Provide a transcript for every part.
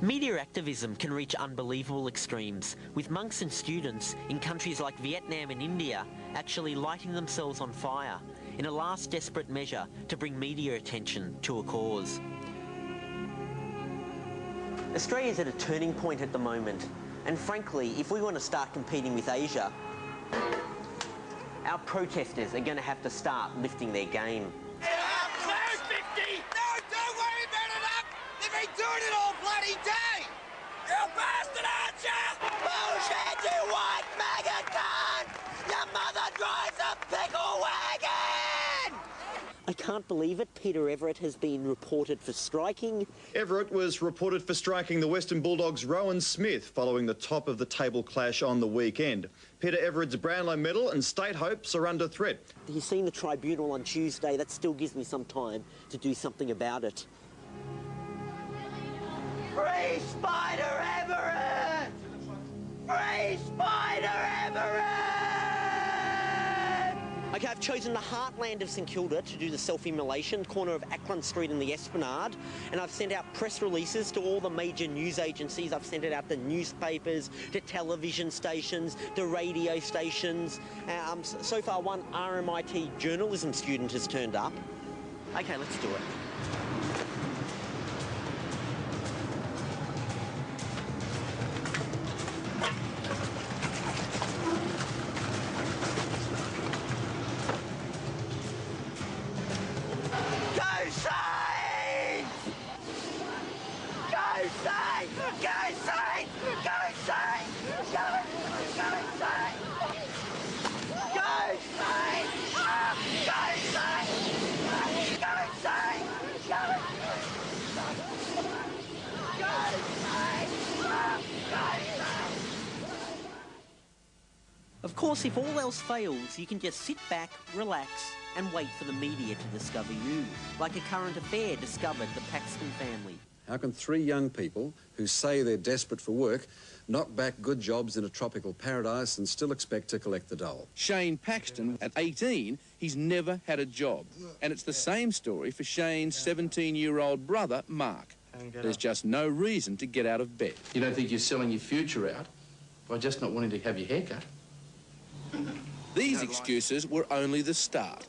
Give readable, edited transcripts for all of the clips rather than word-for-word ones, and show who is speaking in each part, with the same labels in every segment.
Speaker 1: Media activism can reach unbelievable extremes, with monks and students in countries like Vietnam and India actually lighting themselves on fire in a last desperate measure to bring media attention to a cause. Australia's at a turning point at the moment, and frankly, if we want to start competing with Asia, our protesters are going to have to start lifting their game.
Speaker 2: They've been doing it all bloody day! You bastard, aren't you? Bullshit, you white maggot cunt! Your mother drives a pickle wagon!
Speaker 1: I can't believe it. Peter Everett has been reported for striking.
Speaker 3: Everett was reported for striking the Western Bulldogs' Rowan Smith following the top-of-the-table clash on the weekend. Peter Everett's Brownlow medal and state hopes are under threat.
Speaker 1: He's seen the tribunal on Tuesday. That still gives me some time to do something about it.
Speaker 2: Free Spider Everett! Free Spider Everett!
Speaker 1: Okay, I've chosen the heartland of St Kilda to do the self-immolation, corner of Ackland Street and the Esplanade, and I've sent out press releases to all the major news agencies. I've sent it out to newspapers, to television stations, to radio stations. So far, one RMIT journalism student has turned up. Okay, let's do it. Of course, if all else fails, you can just sit back, relax, and wait for the media to discover you, like a current affair discovered the Paxton family.
Speaker 4: How can three young people who say they're desperate for work knock back good jobs in a tropical paradise and still expect to collect the dole?
Speaker 5: Shane Paxton, at 18, he's never had a job. And it's the same story for Shane's 17-year-old brother, Mark. There's just no reason to get out of bed.
Speaker 6: You don't think you're selling your future out by just not wanting to have your hair cut?
Speaker 5: These excuses were only the start.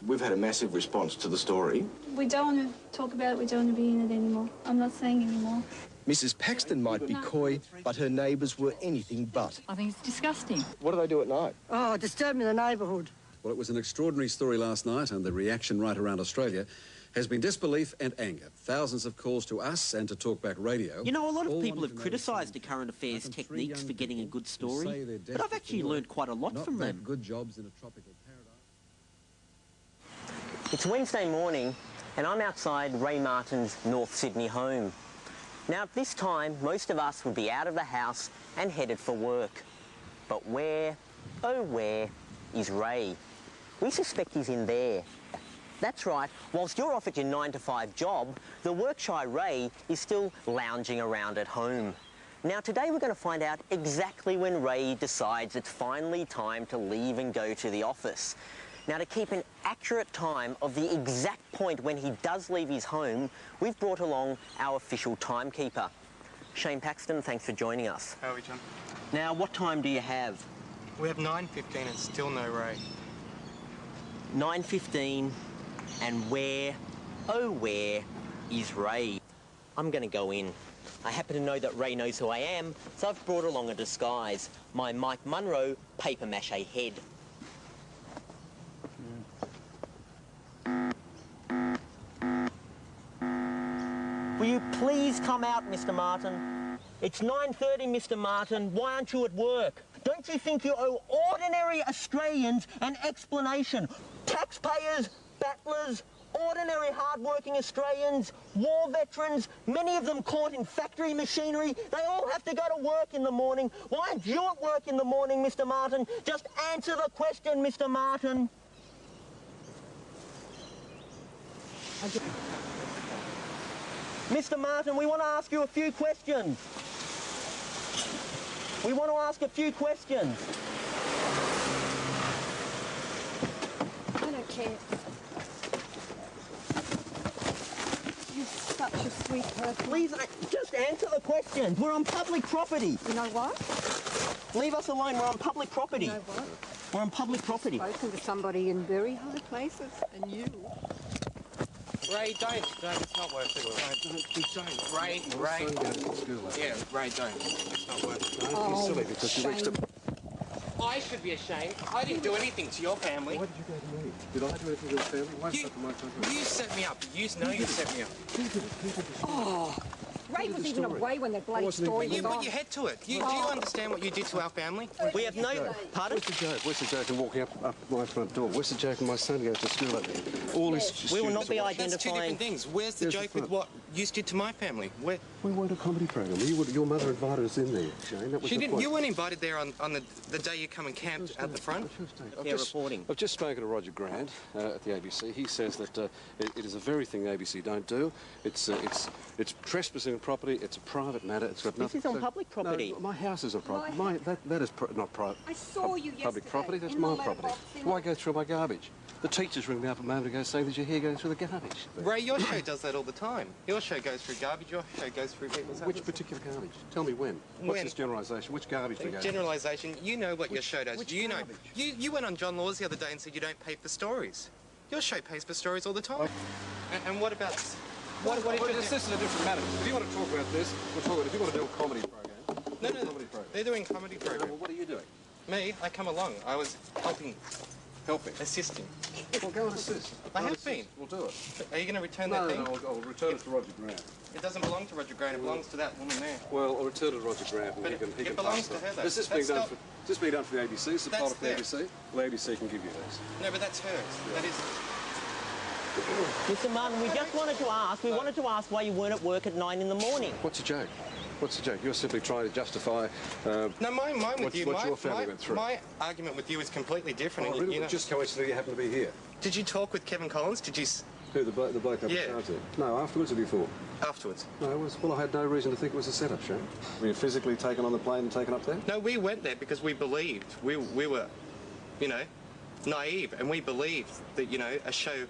Speaker 7: We've had a massive response to the story.
Speaker 8: We don't want to talk about it, we don't want to be in it anymore. I'm not saying anymore.
Speaker 9: Mrs. Paxton might be coy, but her neighbours were anything but.
Speaker 10: I think it's disgusting.
Speaker 9: What do they do at night?
Speaker 10: Oh, disturbing the neighbourhood.
Speaker 4: Well, it was an extraordinary story last night, and the reaction right around Australia has been disbelief and anger. Thousands of calls to us and to Talkback Radio.
Speaker 1: You know, a lot of people have criticised the current affairs techniques for getting a good story, but I've actually learned quite a lot from them.
Speaker 4: Good jobs in a tropical paradise.
Speaker 1: It's Wednesday morning, and I'm outside Ray Martin's North Sydney home. Now, at this time, most of us would be out of the house and headed for work. But where, oh where, is Ray? We suspect he's in there. That's right, whilst you're off at your 9-to-5 job, the work-shy Ray is still lounging around at home. Now, today we're going to find out exactly when Ray decides it's finally time to leave and go to the office. Now, to keep an accurate time of the exact point when he does leave his home, we've brought along our official timekeeper. Shane Paxton, thanks for joining us.
Speaker 11: How are we, John?
Speaker 1: Now, what time do you have?
Speaker 11: We have 9:15 and still no Ray.
Speaker 1: 9:15, and where, oh where, is Ray? I'm going to go in. I happen to know that Ray knows who I am, so I've brought along a disguise, my Mike Munro paper mache head. Will you please come out, Mr. Martin? It's 9:30, Mr. Martin. Why aren't you at work? Don't you think you owe ordinary Australians an explanation? Taxpayers, battlers, ordinary hard-working Australians, war veterans, many of them caught in factory machinery, they all have to go to work in the morning. Why aren't you at work in the morning, Mr. Martin? Just answer the question, Mr. Martin. Mr. Martin, we want to ask you a few questions. We want to ask a few questions.
Speaker 8: I don't care. You're such
Speaker 10: such a sweet person.
Speaker 1: Please, just answer the questions. We're on public property.
Speaker 10: You know what?
Speaker 1: Leave us alone. We're on public property.
Speaker 10: You know what?
Speaker 1: We're on public property.
Speaker 10: I've spoken to somebody in very high places, and you.
Speaker 11: Ray, don't. It's not worth it. Don't. Ray. Yeah, Ray, don't. It's not worth it.
Speaker 10: Oh,
Speaker 4: silly because you reached a...
Speaker 11: I should be ashamed. I didn't do anything to your family.
Speaker 4: Why did you go to me? Did I do anything to your family? Why is that my family?
Speaker 11: You set me up. You know you set me up.
Speaker 10: Oh, Ray was even away when that bloody story was
Speaker 11: You
Speaker 10: on.
Speaker 11: put your head to it. Do you understand what you did to our family?
Speaker 1: We have no... Pardon?
Speaker 4: What's the joke? What's the joke in walking up my front door? What's the joke in my son goes to school over here? All this...
Speaker 1: We will not be
Speaker 11: That's two
Speaker 1: identifying...
Speaker 11: different things. Where's the joke with what you did to my family? Where?
Speaker 4: We weren't a comedy program. Your mother invited us in there, Shane. That was
Speaker 11: She
Speaker 4: the
Speaker 11: didn't.
Speaker 4: point.
Speaker 11: You weren't invited there on the day you come and camped at the front.
Speaker 1: reporting.
Speaker 4: I've just spoken to Roger Grant at the ABC. He says that it is a very thing the ABC don't do. It's trespassing on property. It's a private matter. It's got nothing.
Speaker 1: This is on public property.
Speaker 4: No, my house is a private. That is not private.
Speaker 10: I saw you yesterday.
Speaker 4: Public property. That's
Speaker 10: in
Speaker 4: my
Speaker 10: the
Speaker 4: property.
Speaker 10: letterbox.
Speaker 4: Why go through my garbage? The teachers ring me up a moment ago saying that you're here going through the garbage.
Speaker 11: Ray, your show does that all the time. Your show goes through garbage. Your show goes through people's houses.
Speaker 4: Which particular garbage? Tell me when. What's this generalisation? Which garbage do you go?
Speaker 11: Generalisation. You know what your show does.
Speaker 4: Which
Speaker 11: Do you know?
Speaker 4: garbage?
Speaker 11: You went on John Laws the other day and said you don't pay for stories. Your show pays for stories all the time. And what about... What
Speaker 4: this is a different matter. If you want to talk about this, we'll talk about it. If you want to do a comedy program,
Speaker 11: No,
Speaker 4: comedy program.
Speaker 11: they're doing comedy program.
Speaker 4: Well, what are you doing?
Speaker 11: Me, I come along. I was helping, assisting.
Speaker 4: Well, go and assist.
Speaker 11: I have been.
Speaker 4: We'll do it.
Speaker 11: Are you going to return
Speaker 4: No,
Speaker 11: that thing?
Speaker 4: I'll return it to Roger Grant.
Speaker 11: It doesn't belong to Roger Grant. It belongs to that woman there.
Speaker 4: Well, I'll return it to Roger Grant and
Speaker 11: But
Speaker 4: he can
Speaker 11: it belongs
Speaker 4: pass
Speaker 11: to
Speaker 4: it.
Speaker 11: her, though.
Speaker 4: Is this being done for? Is this being done for the ABC? Is it part of the
Speaker 11: That's
Speaker 4: ABC? Well, the ABC can give you this.
Speaker 11: No, but that's hers. That is...
Speaker 1: Mr. Martin, we just wanted to ask why you weren't at work at 9 in the morning.
Speaker 4: What's the joke? What's the joke? You're simply trying to justify
Speaker 11: No, mine with you.
Speaker 4: what your family went through.
Speaker 11: My argument with you is completely different.
Speaker 4: Oh,
Speaker 11: and
Speaker 4: really?
Speaker 11: you know,
Speaker 4: Just coincidentally you happen to be here.
Speaker 11: did you talk with Kevin Collins? Did you...
Speaker 4: Who, the bloke up
Speaker 11: Yeah.
Speaker 4: at Charter? No, afterwards or before?
Speaker 11: Afterwards.
Speaker 4: No, well, I had no reason to think it was a setup, Shane. Were you physically taken on the plane and taken up there?
Speaker 11: No, we went there because we believed. We were, you know, naive, and we believed that, you know, a show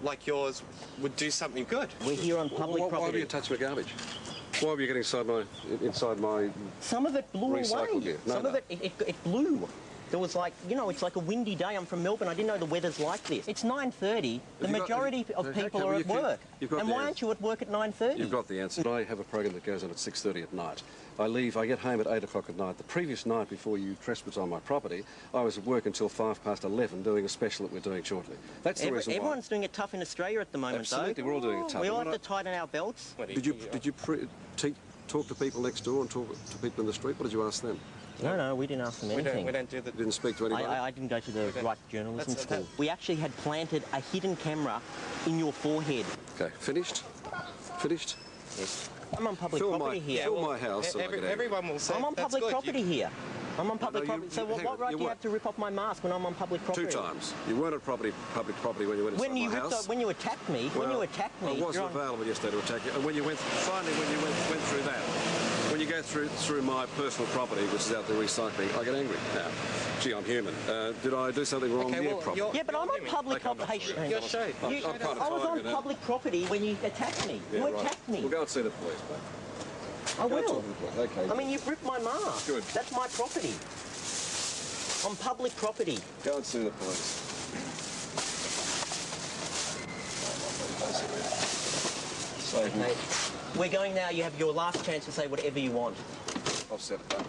Speaker 11: like yours would do something good.
Speaker 1: We're here on public property.
Speaker 4: Why were you touching my garbage? Why were you getting inside my
Speaker 1: Some of it blew
Speaker 4: recycle
Speaker 1: away.
Speaker 4: gear?
Speaker 1: Some of it blew. There was like, you know, it's like a windy day. I'm from Melbourne. I didn't know the weather's like this. It's 9:30. The majority of people are at work. And why aren't you at work at 9:30?
Speaker 4: You've got the answer. I have a program that goes on at 6:30 at night. I get home at 8 o'clock at night. The previous night before you trespassed on my property, I was at work until 11:05 doing a special that we're doing shortly. That's the reason why.
Speaker 1: Everyone's doing it tough in Australia at the moment,
Speaker 4: Absolutely,
Speaker 1: though.
Speaker 4: we're all doing it tough.
Speaker 1: We all have to tighten our belts.
Speaker 4: Did you talk to people next door and talk to people in the street? What did you ask them?
Speaker 1: No, we didn't ask them anything.
Speaker 11: We don't do that.
Speaker 4: Didn't speak to anybody?
Speaker 1: I didn't go to the right journalism school. We actually had planted a hidden camera in your forehead.
Speaker 4: Okay, finished? Finished? Yes.
Speaker 1: I'm on public property here.
Speaker 4: Fill my house.
Speaker 11: Everyone will say
Speaker 1: I'm on public property here. I'm on public property. So what right do you have to rip off my mask when I'm on public property?
Speaker 4: 2 times. You weren't at public property when you went inside my house.
Speaker 1: When you attacked me,
Speaker 4: I wasn't available yesterday to attack you. And when you went through that, when you go through my personal property, which is out there recycling, I get angry. Now, gee, I'm human. Did I do something wrong with your property?
Speaker 1: Yeah, but I'm on public property.
Speaker 11: Your show.
Speaker 1: I was on public property when you attacked me. You attacked me.
Speaker 4: We'll go and see the police, mate.
Speaker 1: I will.
Speaker 4: Okay.
Speaker 1: I mean, you've ripped my mask.
Speaker 4: Good.
Speaker 1: That's my property. On public property.
Speaker 4: Go and see the police.
Speaker 1: Okay. We're going now. You have your last chance to say whatever you want.
Speaker 4: I've said it done.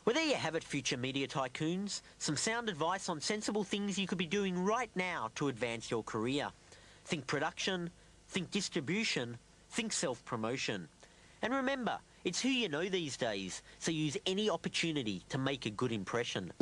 Speaker 1: Well, there you have it, future media tycoons. Some sound advice on sensible things you could be doing right now to advance your career. Think production, think distribution, think self-promotion. And remember, it's who you know these days, so use any opportunity to make a good impression.